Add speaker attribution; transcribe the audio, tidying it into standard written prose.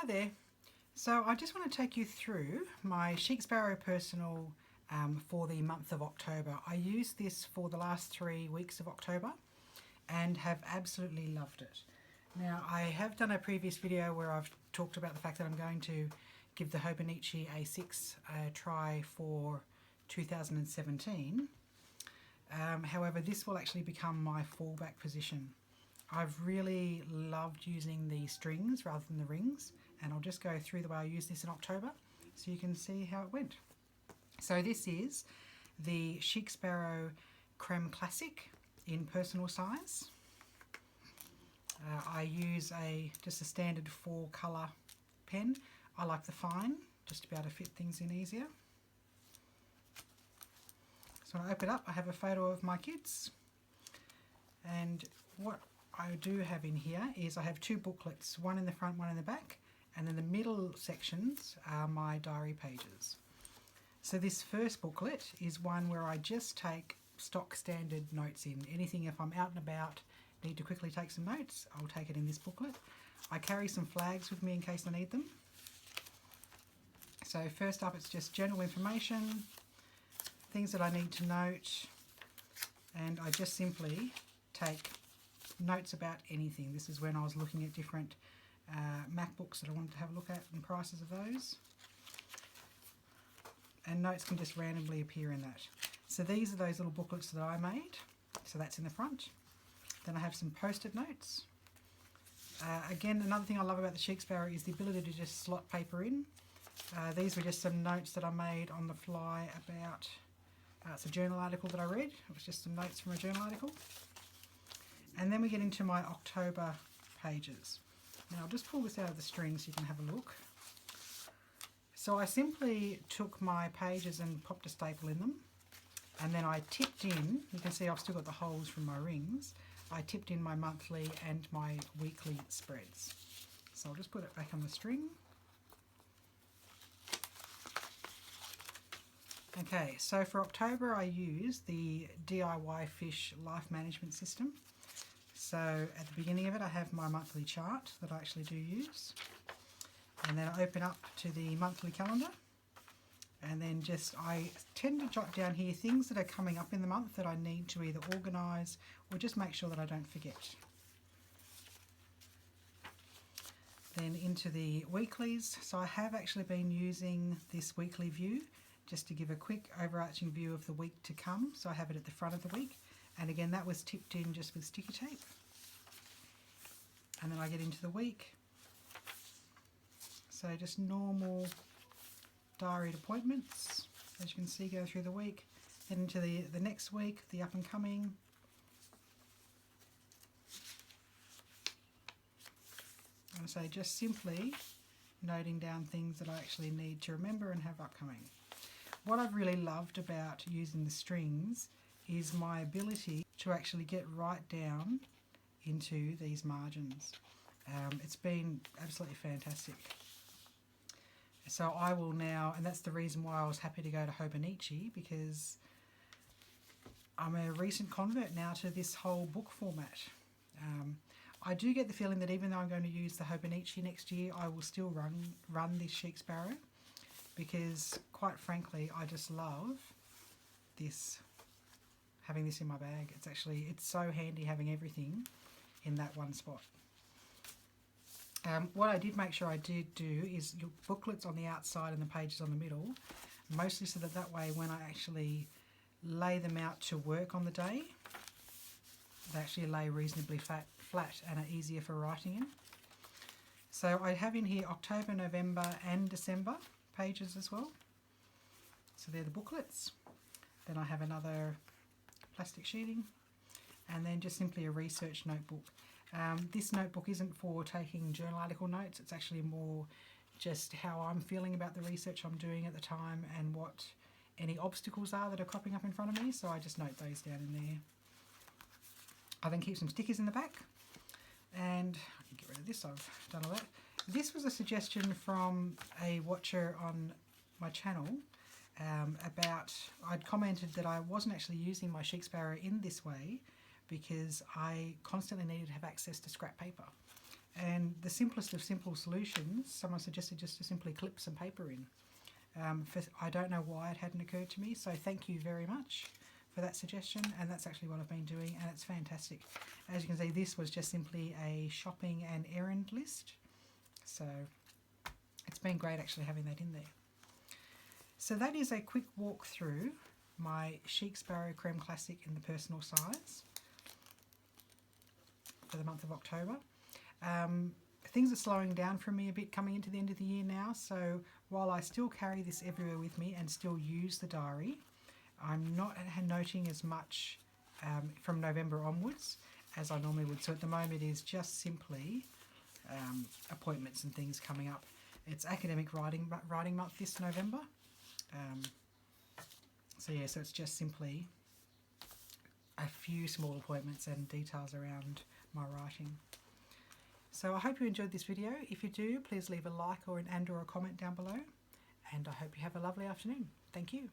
Speaker 1: Hi there. So I just want to take you through my Chic Sparrow personal for the month of October. I used this for the last 3 weeks of October and have absolutely loved it. Now I have done a previous video where I've talked about the fact that I'm going to give the Hobonichi A6 a try for 2017. However, this will actually become my fallback position. I've really loved using the strings rather than the rings, and I'll just go through the way I used this in October so you can see how it went. So this is the Chic Sparrow Creme Classic in personal size. I use just a standard 4-colour pen. I like the fine, just to be able to fit things in easier. So when I open it up, I have a photo of my kids, and what I do have in here is I have 2 booklets, one in the front, one in the back, and then the middle sections are my diary pages. So this first booklet is one where I just take stock standard notes in. Anything if I'm out and about, need to quickly take some notes, I'll take it in this booklet. I carry some flags with me in case I need them. So first up, it's just general information, things that I need to note, and I just simply take notes about anything. This is when I was looking at different MacBooks that I wanted to have a look at and prices of those. And notes can just randomly appear in that. So these are those little booklets that I made. So that's in the front. Then I have some post-it notes. Again, another thing I love about the Chic Sparrow is the ability to just slot paper in. These were just some notes that I made on the fly about, it's a journal article that I read. It was just some notes from a journal article. And then we get into my October pages. Now I'll just pull this out of the string so you can have a look. So I simply took my pages and popped a staple in them, and then I tipped in, you can see I've still got the holes from my rings, I tipped in my monthly and my weekly spreads. So I'll just put it back on the string. Okay, so for October I used the DIYFish life management system. So at the beginning of it I have my monthly chart that I actually do use, and then I open up to the monthly calendar, and then I tend to jot down here things that are coming up in the month that I need to either organise or just make sure that I don't forget. Then into the weeklies, so I have actually been using this weekly view just to give a quick overarching view of the week to come, so I have it at the front of the week. And again, that was tipped in just with sticky tape. And then I get into the week. So just normal diaried appointments, as you can see, go through the week. Then into the next week, the up and coming. And so just simply noting down things that I actually need to remember and have upcoming. What I've really loved about using the strings is my ability to actually get right down into these margins. It's been absolutely fantastic. So I will now, and that's the reason why I was happy to go to Hobonichi, because I'm a recent convert now to this whole book format. I do get the feeling that even though I'm going to use the Hobonichi next year, I will still run this Chic Sparrow, because quite frankly I just love this, having this in my bag. It's so handy having everything in that one spot. What I did make sure I did do is your booklets on the outside and the pages on the middle, mostly so that way when I actually lay them out to work on the day, they actually lay reasonably flat and are easier for writing in. So I have in here October, November and December pages as well. So they're the booklets. Then I have another plastic sheeting, and then just simply a research notebook. This notebook isn't for taking journal article notes, it's actually more just how I'm feeling about the research I'm doing at the time and what any obstacles are that are cropping up in front of me, so I just note those down in there. I then keep some stickers in the back, and I can get rid of this, I've done all that. This was a suggestion from a watcher on my channel I'd commented that I wasn't actually using my Chic Sparrow in this way because I constantly needed to have access to scrap paper. And the simplest of simple solutions, someone suggested just to simply clip some paper in. I don't know why it hadn't occurred to me, so thank you very much for that suggestion, and that's actually what I've been doing, and it's fantastic. As you can see, this was just simply a shopping and errand list, so it's been great actually having that in there. So that is a quick walk through my Chic Sparrow Creme Classic in the personal size for the month of October. Things are slowing down for me a bit coming into the end of the year now, so while I still carry this everywhere with me and still use the diary, I'm not noting as much from November onwards as I normally would. So at the moment it is just simply appointments and things coming up. It's academic writing month this November. So it's just simply a few small appointments and details around my writing. So I hope you enjoyed this video. If you do, please leave a like or a comment down below. And I hope you have a lovely afternoon. Thank you.